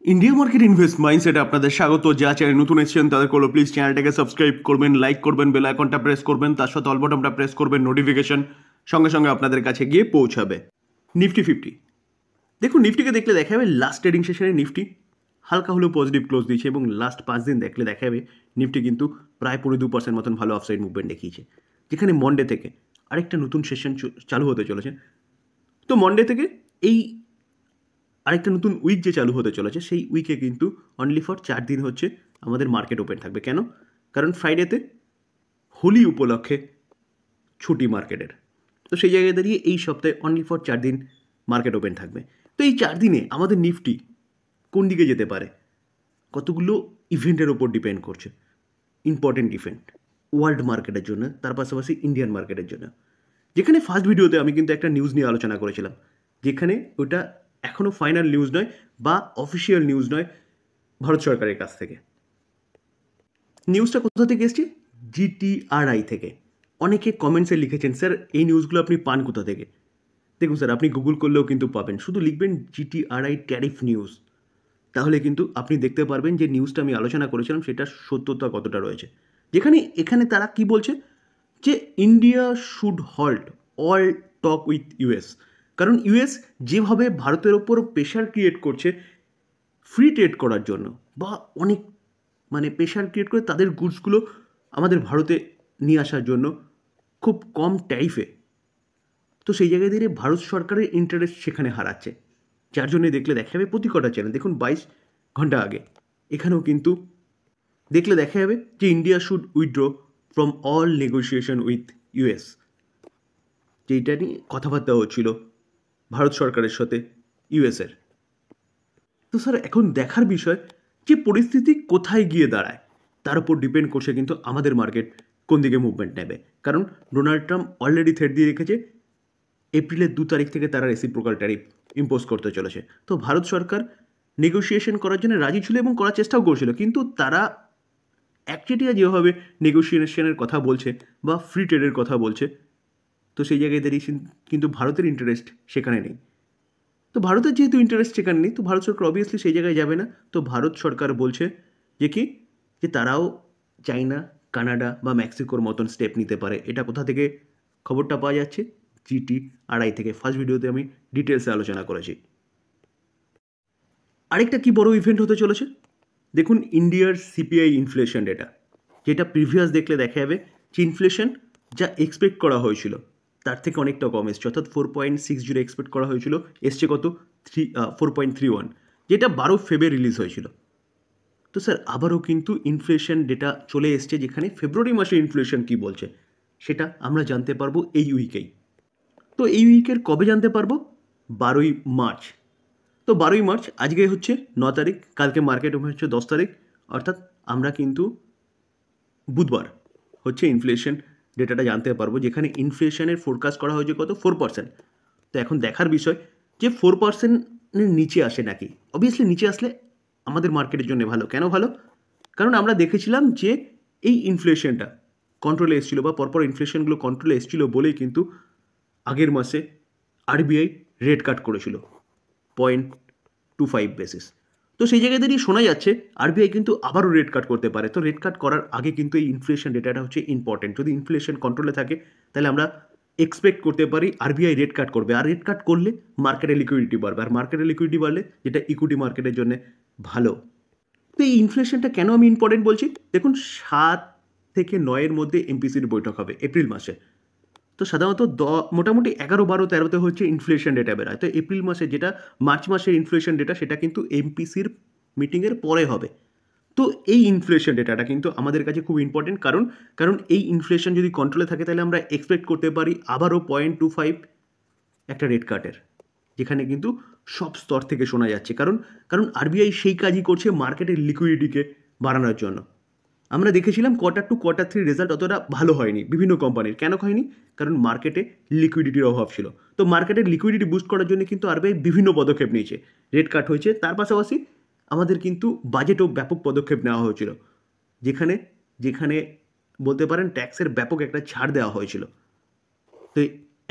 India market invest মাইন্ডসেটে আপনাদের স্বাগত। যা চ্যানেল নতুন এসেছেন তাদের করলো প্লিজ চ্যানেলটাকে সাবস্ক্রাইব করবেন, লাইক করবেন, বেল আইকনটা প্রেস করবেন, তার সাথে অল বাটনটা প্রেস করবেন, নোটিফিকেশন সঙ্গে সঙ্গে আপনাদের কাছে গিয়ে পৌঁছাবে। নিফটি 50 দেখুন, নিফটিকে দেখলে দেখা যাবে লাস্ট ট্রেডিং সেশনে নিফটি হালকা হলেও পজিটিভ ক্লোজ দিয়েছে এবং লাস্ট 5 দিন দেখলে দেখা যাবে নিফটি কিন্তু প্রায় 2% মতন ভালো অফসাইড মুভমেন্ট দেখিয়েছে, যেখানে মন্ডে থেকে আরেকটা নতুন সেশন চালু হতে চলেছে। তো মন্ডে থেকে এই আরেকটা নতুন উইক যে চালু হতে চলেছে সেই উইকে কিন্তু অনলি ফর 4 দিন হচ্ছে আমাদের মার্কেট ওপেন থাকবে। কেন? কারণ ফ্রাইডেতে হোলি উপলক্ষে ছুটি মার্কেটের। তো সেই জায়গায় দাঁড়িয়ে এই সপ্তাহে অনলি ফর 4 দিন মার্কেট ওপেন থাকবে। তো এই 4 দিনে আমাদের নিফটি কোন দিকে যেতে পারে, কতগুলো ইভেন্টের ওপর ডিপেন্ড করছে। ইম্পর্টেন্ট ইভেন্ট ওয়ার্ল্ড মার্কেটের জন্য, তার পাশাপাশি ইন্ডিয়ান মার্কেটের জন্য। যেখানে ফার্স্ট ভিডিওতে আমি কিন্তু একটা নিউজ নিয়ে আলোচনা করেছিলাম, যেখানে ওটা এখনও ফাইনাল নিউজ নয় বা অফিসিয়াল নিউজ নয় ভারত সরকারের কাছ থেকে। নিউজটা কোথা থেকে এসছে? জিটিআরআই থেকে। অনেকে কমেন্টসে লিখেছেন, স্যার এই নিউজগুলো আপনি পান কোথা থেকে? দেখুন স্যার, আপনি গুগল করলেও কিন্তু পাবেন, শুধু লিখবেন জিটিআরআই ট্যারিফ নিউজ, তাহলে কিন্তু আপনি দেখতে পারবেন যে নিউজটা আমি আলোচনা করেছিলাম সেটা সত্যতা কতটা রয়েছে। এখানে তারা কি বলছে যে India should halt all talk with US. কারণ ইউএস যেভাবে ভারতের ওপর প্রেশার ক্রিয়েট করছে ফ্রি ট্রেড করার জন্য, বা অনেক প্রেশার ক্রিয়েট করে তাদের গুডসগুলো আমাদের ভারতে নিয়ে আসার জন্য খুব কম ট্যারিফে, তো সেই জায়গায় দিয়ে ভারত সরকারের ইন্টারেস্ট সেখানে হারাচ্ছে। যার জন্য দেখলে দেখা যাবে প্রতি কটা চ্যানেল, দেখুন 22 ঘন্টা আগে এখানেও কিন্তু দেখলে দেখা যাবে যে India should withdraw from all negotiation with US, যেটা নিয়ে কথাবার্তা হচ্ছিল ভারত সরকারের সাথে ইউএসের। তো স্যার এখন দেখার বিষয় যে পরিস্থিতি কোথায় গিয়ে দাঁড়ায়, তার উপর ডিপেন্ড করছে কিন্তু আমাদের মার্কেট কোন দিকে মুভমেন্ট নেবে। কারণ ডোনাল্ড ট্রাম্প অলরেডি থ্রেট দিয়ে রেখেছে এপ্রিলের 2 তারিখ থেকে তারা রেসিপ্রোকাল ট্যারিফ ইম্পোজ করতে চলেছে। তো ভারত সরকার নেগোসিয়েশন করার জন্য রাজি ছিল এবং করার চেষ্টাও করছিল, কিন্তু তারা একচেটিয়া যেভাবে নেগোসিয়েশনের কথা বলছে বা ফ্রি ট্রেডের কথা বলছে, তো সেই জায়গায় দাঁড়িয়ে কিন্তু ভারতের ইন্টারেস্ট সেখানে নেই। তো ভারতের যেহেতু ইন্টারেস্ট সেখানে নেই, তো ভারত সরকার অবভিয়াসলি সেই জায়গায় যাবে না। তো ভারত সরকার বলছে যে তারাও চাইনা, কানাডা বা মেক্সিকোর মতন স্টেপ নিতে পারে। এটা কোথা থেকে খবরটা পাওয়া যাচ্ছে? জিটিআরআই থেকে। ফার্স্ট ভিডিওতে আমি ডিটেলসে আলোচনা করেছি। আরেকটা কি বড় ইভেন্ট হতে চলেছে, দেখুন ইন্ডিয়ার সিপিআই ইনফ্লেশন ডেটা, যেটা প্রিভিয়াস দেখলে দেখা যাবে যে ইনফ্লেশন যা এক্সপেক্ট করা হয়েছিল তার থেকে অনেকটা কম এসছে, অর্থাৎ 4.60 এক্সপেক্ট করা হয়েছিল, এসছে কত 4.31, যেটা 12 ফেব্রুয়ারি রিলিজ হয়েছিল। তো স্যার আবারও কিন্তু ইনফ্লেশন ডেটা চলে এসছে, যেখানে ফেব্রুয়ারি মাসে ইনফ্লেশন কি বলছে সেটা আমরা জানতে পারবো এই উইকেই। তো এই উইকের কবে জানতে পারবো? 12ই মার্চ। তো 12ই মার্চ আজকে হচ্ছে 9 তারিখ, কালকে মার্কেট ওপেন হচ্ছে 10 তারিখ, অর্থাৎ আমরা কিন্তু বুধবার হচ্ছে ইনফ্লেশন ডেটাটা জানতে পারবো, যেখানে ইনফ্লেশনের ফোরকাস্ট করা হয়েছে কত 4%। তো এখন দেখার বিষয় যে 4%-এর নিচে আসে নাকি। অবভিয়াসলি নিচে আসলে আমাদের মার্কেটের জন্য ভালো। কেন ভালো? কারণ আমরা দেখেছিলাম যে এই ইনফ্লেশনটা কন্ট্রোলে এসেছিলো, বা পরপর ইনফ্লেশনগুলো কন্ট্রোলে এসেছিলো বলেই কিন্তু আগের মাসে আরবিআই রেট কাট করেছিল 0.25 বেসিস। তো সেই জায়গায় দাঁড়িয়ে শোনা যাচ্ছে আরবিআই কিন্তু আবারও রেট কাট করতে পারে। তো রেট কাট করার আগে কিন্তু এই ইনফ্লেশন ডেটাটা হচ্ছে ইম্পর্টেন্ট। যদি ইনফ্লেশন কন্ট্রোলে থাকে তাহলে আমরা এক্সপেক্ট করতে পারি আরবিআই রেট কাট করবে, আর রেট কাট করলে মার্কেটে লিকুইডিটি বাড়বে, আর মার্কেটে লিকুইডিটি বাড়লে যেটা ইকুইটি মার্কেটের জন্য ভালো। তো এই ইনফ্লেশনটা কেন আমি ইম্পর্টেন্ট বলছি, দেখুন 7 থেকে 9-এর মধ্যে এমপিসির বৈঠক হবে এপ্রিল মাসে। তো সাধারণত মোটামুটি 11, 12, 13-তে হচ্ছে ইনফ্লেশন ডেটা বেরোয়। তো এপ্রিল মাসে যেটা মার্চ মাসের ইনফ্লেশন ডেটা, সেটা কিন্তু এমপিসির মিটিংয়ের পরে হবে। তো এই ইনফ্লেশন ডেটাটা কিন্তু আমাদের কাছে খুব ইম্পর্টেন্ট, কারণ এই ইনফ্লেশন যদি কন্ট্রোলে থাকে তাহলে আমরা এক্সপেক্ট করতে পারি আবারও 0.25 একটা রেট কাটের, যেখানে কিন্তু সব স্তর থেকে শোনা যাচ্ছে। কারণ আরবিআই সেই কাজই করছে মার্কেটের লিকুইডিটিকে বাড়ানোর জন্য। আমরা দেখেছিলাম কোয়ার্টার 2, কোয়ার্টার 3 রেজাল্ট অতটা ভালো হয়নি বিভিন্ন কোম্পানির। কেন হয়নি? কারণ মার্কেটে লিকুইডিটির অভাব ছিল। তো মার্কেটের লিকুইডিটি বুস্ট করার জন্য কিন্তু আরবিআই বিভিন্ন পদক্ষেপ নিয়েছে, রেট কাট হয়েছে, তার পাশাপাশি আমাদের কিন্তু বাজেটও ব্যাপক পদক্ষেপ নেওয়া হয়েছিল, যেখানে বলতে পারেন ট্যাক্সের ব্যাপক একটা ছাড় দেওয়া হয়েছিল। তো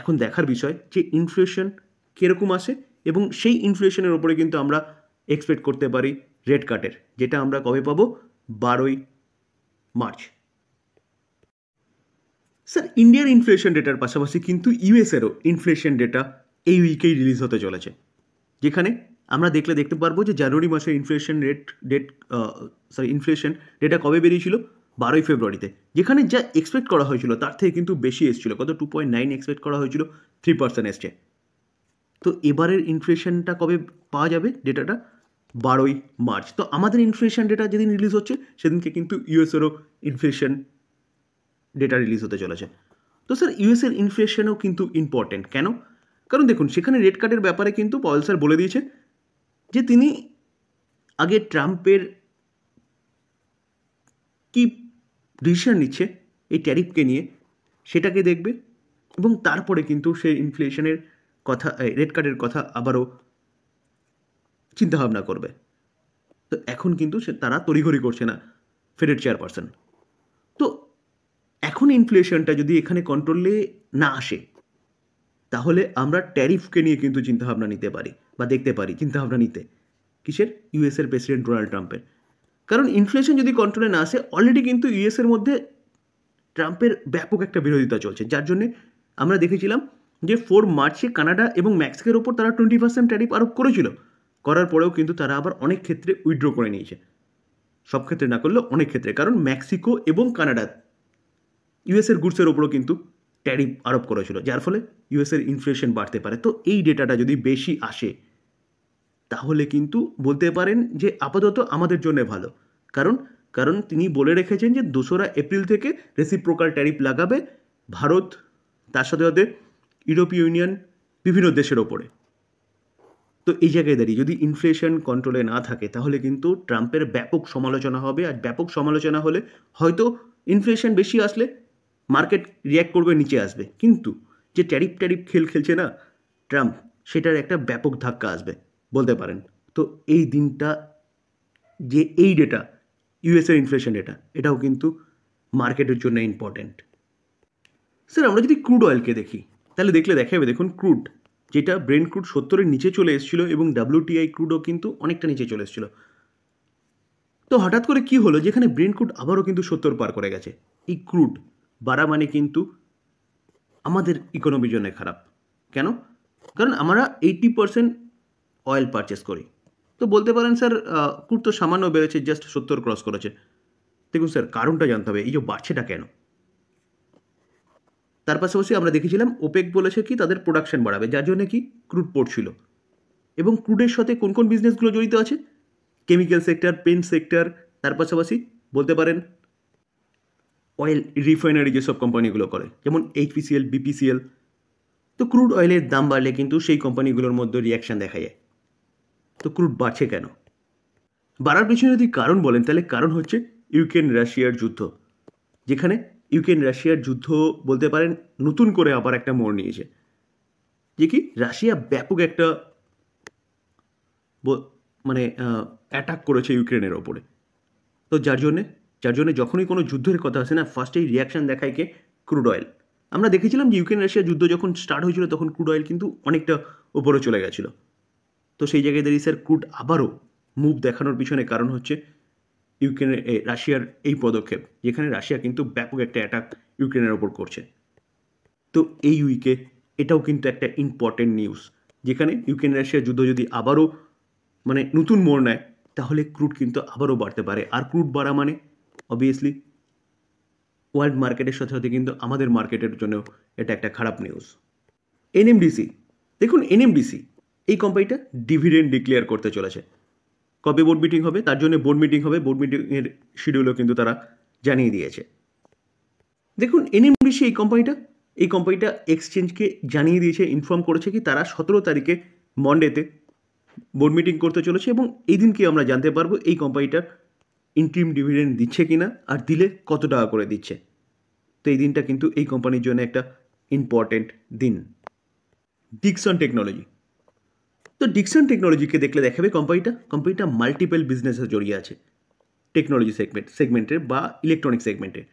এখন দেখার বিষয় যে ইনফ্লেশন কীরকম আসে, এবং সেই ইনফ্লেশনের ওপরে কিন্তু আমরা এক্সপেক্ট করতে পারি রেট কাটের, যেটা আমরা কবে পাবো? 12ই মার্চ। স্যার ইন্ডিয়ার ইনফ্লেশন ডেটার পাশাপাশি কিন্তু ইউএসেরও ইনফ্লেশন ডেটা এই উইকেই রিলিজ হতে চলেছে, যেখানে আমরা দেখতে পারবো যে জানুয়ারি মাসের ইনফ্লেশন ডেটা কবে বেরিয়েছিল? 12ই ফেব্রুয়ারিতে, যেখানে যা এক্সপেক্ট করা হয়েছিল তার থেকে কিন্তু বেশি এসেছিল। কত? 2.9 এক্সপেক্ট করা হয়েছিল, 3% এসছে। তো এবারের ইনফ্লেশনটা কবে পাওয়া যাবে ডেটাটা? 12ই মার্চ। তো আমাদের ইনফ্লেশন ডেটা যেদিন রিলিজ হচ্ছে সেদিনকে কিন্তু ইউএসেরও ইনফ্লেশন ডেটা রিলিজ হতে চলেছে। তো স্যার ইউএসের ইনফ্লেশনও কিন্তু ইম্পর্টেন্ট। কেন? কারণ দেখুন, সেখানে রেট কাটের ব্যাপারে কিন্তু পাওয়েল স্যার বলে দিয়েছে যে তিনি আগে ট্রাম্পের কি ডিসিশন নিচ্ছে এই ট্যারিফকে নিয়ে সেটাকে দেখবে, এবং তারপরে কিন্তু সে ইনফ্লেশনের কথা, রেট কাটের কথা আবারও চিন্তাভাবনা করবে। তো এখন কিন্তু তারা তড়িঘড়ি করছে না, ফেডের চেয়ারপারসন। তো এখন ইনফ্লেশনটা যদি এখানে কন্ট্রোলে না আসে, তাহলে আমরা ট্যারিফকে নিয়ে কিন্তু চিন্তাভাবনা নিতে পারি বা দেখতে পারি চিন্তাভাবনা নিতে। কিসের? ইউএসের প্রেসিডেন্ট ডোনাল্ড ট্রাম্পের। কারণ ইনফ্লেশন যদি কন্ট্রোলে না আসে, অলরেডি কিন্তু ইউএসের মধ্যে ট্রাম্পের ব্যাপক একটা বিরোধিতা চলছে, যার জন্যে আমরা দেখেছিলাম যে 4 মার্চে কানাডা এবং মেক্সিকোর ওপর তারা 20% ট্যারিফ আরোপ করেছিল। করার পরেও কিন্তু তারা আবার অনেক ক্ষেত্রে উইথড্র করে নিয়েছে, সব ক্ষেত্রে না করলেও অনেক ক্ষেত্রে। কারণ মেক্সিকো এবং কানাডা ইউএসের গুডসের ওপরও কিন্তু ট্যারিফ আরোপ করেছিল, যার ফলে ইউএসের ইনফ্লেশন বাড়তে পারে। তো এই ডেটাটা যদি বেশি আসে, তাহলে কিন্তু বলতে পারেন যে আপাতত আমাদের জন্য ভালো। কারণ তিনি বলে রেখেছেন যে 2রা এপ্রিল থেকে রেসিপ্রোকাল ট্যারিফ লাগাবে ভারত, তার সাথে সাথে ইউরোপীয় ইউনিয়ন, বিভিন্ন দেশের ওপরে। তো এই জায়গায় দাঁড়িয়ে যদি ইনফ্লেশন কন্ট্রোলে না থাকে, তাহলে কিন্তু ট্রাম্পের ব্যাপক সমালোচনা হবে। আর ব্যাপক সমালোচনা হলে হয়তো ইনফ্লেশন বেশি আসলে মার্কেট রিয়্যাক্ট করবে, নিচে আসবে। কিন্তু যে ট্যারিফ খেলছে না ট্রাম্প, সেটার একটা ব্যাপক ধাক্কা আসবে বলতে পারেন। তো এই দিনটা, যে এই ডেটা ইউএসের ইনফ্লেশন ডেটা, এটাও কিন্তু মার্কেটের জন্য ইম্পর্টেন্ট। স্যার আমরা যদি ক্রুড অয়েলকে দেখি, তাহলে দেখাবে দেখুন ক্রুড, যেটা ব্রেন্ট ক্রুড 70-এর নিচে চলে এসেছিল এবং WTI ক্রুডও কিন্তু অনেকটা নিচে চলে এসেছিল। তো হঠাৎ করে কি হলো, যেখানে ব্রেন্ট ক্রুড আবারও কিন্তু 70 পার করে গেছে। এই ক্রুড বাড়া মানে কিন্তু আমাদের ইকোনমির জন্য খারাপ। কেন? কারণ আমরা 80% অয়েল পারচেস করি। তো বলতে পারেন স্যার ক্রুড তো সামান্য বেড়েছে, জাস্ট 70 ক্রস করেছে। দেখুন স্যার, কারণটা জানতে হবে, এই যে বাড়ছেটা কেন। তার পাশাপাশি আমরা দেখেছিলাম ওপেক বলেছে কি তাদের প্রোডাকশন বাড়াবে, যার জন্য কি ক্রুড পড়ছিল। এবং ক্রুডের সাথে কোন কোন বিজনেসগুলো জড়িত আছে? কেমিক্যাল সেক্টর, পেন্ট সেক্টর, তার পাশাপাশি বলতে পারেন অয়েল রিফাইনারি যেসব কোম্পানিগুলো করে, যেমন HPCL, BPCL। তো ক্রুড অয়েলের দাম বাড়লে কিন্তু সেই কোম্পানিগুলোর মধ্যে রিয়াকশান দেখা যায়। তো ক্রুড বাড়ছে কেন? বাড়ার পিছনে যদি কারণ বলেন, তাহলে কারণ হচ্ছে ইউক্রেন রাশিয়ার যুদ্ধ, যেখানে ইউক্রেন রাশিয়ার যুদ্ধ বলতে পারেন নতুন করে আবার একটা মোড় নিয়েছে। যে কি রাশিয়া ব্যাপক একটা মানে অ্যাটাক করেছে ইউক্রেনের ওপরে। তো যার জন্যে যখনই কোনো যুদ্ধের কথা আসে না, ফার্স্টেই রিয়াকশান দেখায় কে? Crude oil. আমরা দেখেছিলাম যে ইউক্রেন রাশিয়ার যুদ্ধ যখন স্টার্ট হয়েছিল, তখন ক্রুড অয়েল কিন্তু অনেকটা ওপরে চলে গেছিল। তো সেই জায়গায় দাঁড়িয়ে স্যার ক্রুড আবারও মুভ দেখানোর পিছনে কারণ হচ্ছে ইউক্রেনের রাশিয়ার এই পদক্ষেপ, যেখানে রাশিয়া কিন্তু ব্যাপক একটা অ্যাটাক ইউক্রেনের ওপর করছে। তো এই উইকে এটাও কিন্তু একটা ইম্পর্টেন্ট নিউজ, যেখানে ইউক্রেন রাশিয়ার যুদ্ধ যদি আবারও মানে নতুন মোড় নেয়, তাহলে ক্রুড কিন্তু আবারও বাড়তে পারে। আর ক্রুড বাড়া মানে অবভিয়াসলি ওয়ার্ল্ড মার্কেটের সাথে সাথে কিন্তু আমাদের মার্কেটের জন্য এটা একটা খারাপ নিউজ। NMDC দেখুন, NMDC এই কোম্পানিটা ডিভিডেন্ড ডিক্লেয়ার করতে চলেছে। কবে বোর্ড মিটিং হবে? তার জন্য বোর্ড মিটিং হবে, বোর্ড মিটিংয়ের শিডিউলও কিন্তু তারা জানিয়ে দিয়েছে। দেখুন NMDC এই কোম্পানিটা এক্সচেঞ্জকে জানিয়ে দিয়েছে, ইনফর্ম করেছে কি তারা 17 তারিখে মন্ডেতে বোর্ড মিটিং করতে চলেছে, এবং এই দিনকে আমরা জানতে পারবো এই কোম্পানিটার ইন্ট্রিম ডিভিডেন্ড দিচ্ছে কিনা, আর দিলে কত টাকা করে দিচ্ছে। তো এই দিনটা কিন্তু এই কোম্পানির জন্য একটা ইম্পর্টেন্ট দিন। ডিকসন টেকনোলজি, তো ডিকসন টেকনোলজিকে দেখলে দেখাবে কোম্পানিটা মাল্টিপল বিজনেসে জড়িয়ে আছে, টেকনোলজি সেগমেন্টের বা ইলেকট্রনিক সেগমেন্টের,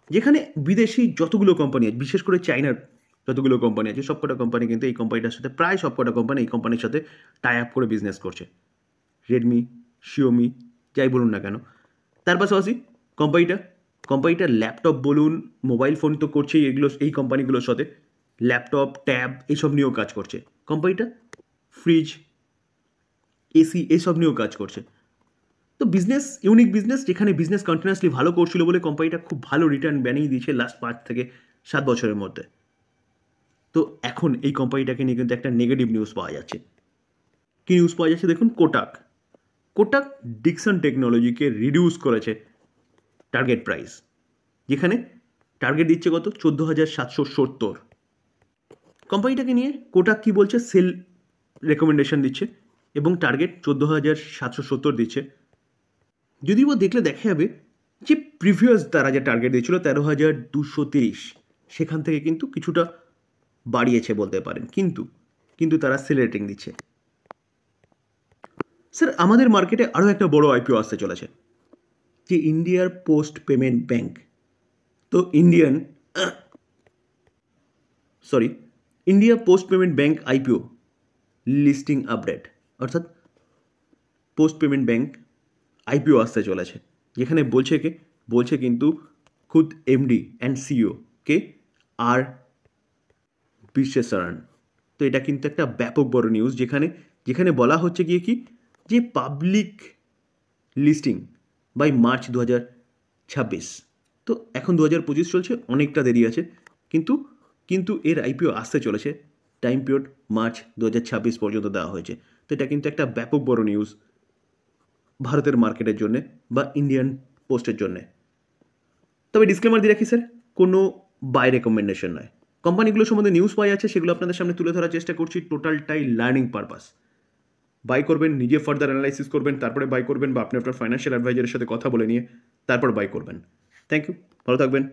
যেখানে বিদেশি যতগুলো কোম্পানি আছে, বিশেষ করে চায়নার যতগুলো কোম্পানি আছে, সবকটা কোম্পানি কিন্তু এই কোম্পানিটার সাথে, প্রায় সবকটা কোম্পানি এই কোম্পানির সাথে টাই আপ করে বিজনেস করছে। রেডমি, শিওমি, যাই বলুন না কেন। তার পাশাপাশি কোম্পানিটা ল্যাপটপ বলুন, মোবাইল ফোন তো করছেই, এগুলো এই কোম্পানিগুলোর সাথে ল্যাপটপ, ট্যাব এইসব নিয়েও কাজ করছে। কোম্পানিটা ফ্রিজ, এসি এইসব নিয়েও কাজ করছে। তো বিজনেস, ইউনিক বিজনেস, যেখানে বিজনেস কন্টিনিউয়াসলি ভালো করছিল বলে কোম্পানিটা খুব ভালো রিটার্ন বানিয়ে দিয়েছে লাস্ট 5 থেকে 7 বছরের মধ্যে। তো এখন এই কোম্পানিটাকে নিয়ে কিন্তু একটা নেগেটিভ নিউজ পাওয়া যাচ্ছে। কী নিউজ পাওয়া যাচ্ছে দেখুন, কোটাক ডিকসন টেকনোলজিকে রিডিউস করেছে টার্গেট প্রাইস, যেখানে টার্গেট দিচ্ছে কত 14,770। কোম্পানিটাকে নিয়ে কোটাক কি বলছে, সেল রেকমেন্ডেশন দিচ্ছে এবং টার্গেট 14,770 দিচ্ছে। যদিও দেখলে দেখা যাবে যে প্রিভিয়াস তারা যে টার্গেট দিয়েছিল 13,230, সেখান থেকে কিন্তু কিছুটা বাড়িয়েছে বলতে পারেন, কিন্তু তারা সেল রেটিং দিচ্ছে। স্যার আমাদের মার্কেটে আরও একটা বড় আইপিও আসতে চলেছে, যে ইন্ডিয়ার পোস্ট পেমেন্ট ব্যাংক। তো India post payment bank IPO listing update, অর্থাৎ পোস্ট পেমেন্ট ব্যাংক আইপিও আসতে চলেছে, যেখানে বলছে কিন্তু খুদ এমডি অ্যান্ড সিইও কে আর বিশ্বেশ্বরন। তো এটা কিন্তু একটা ব্যাপক বড় নিউজ, যেখানে বলা হচ্ছে গিয়ে কি, যে পাবলিক লিস্টিং বাই মার্চ 2026। তো এখন 2025 চলছে, অনেকটা দেরি আছে, কিন্তু এর আইপিও আসতে চলেছে। টাইম পিরিয়ড মার্চ 2026 পর্যন্ত দেওয়া হয়েছে। তো এটা কিন্তু একটা ব্যাপক বড় নিউজ ভারতের মার্কেটের জন্যে বা ইন্ডিয়ান পোস্টের জন্যে। তবে ডিসক্লেমার দিয়ে রাখি স্যার, কোনো বাই রেকমেন্ডেশন নয়। কোম্পানিগুলো সম্বন্ধে নিউজ পাওয়া যাচ্ছে, সেগুলো আপনাদের সামনে তুলে ধরার চেষ্টা করছি, টোটালটাই লার্নিং পারপাস। বাই করবেন, নিজে ফার্দার অ্যানালাইসিস করবেন, তারপরে বাই করবেন, বা আপনি আপনার ফাইন্যান্সিয়াল অ্যাডভাইজারের সাথে কথা বলে নিয়ে তারপর বাই করবেন। থ্যাংক ইউ, ভালো থাকবেন।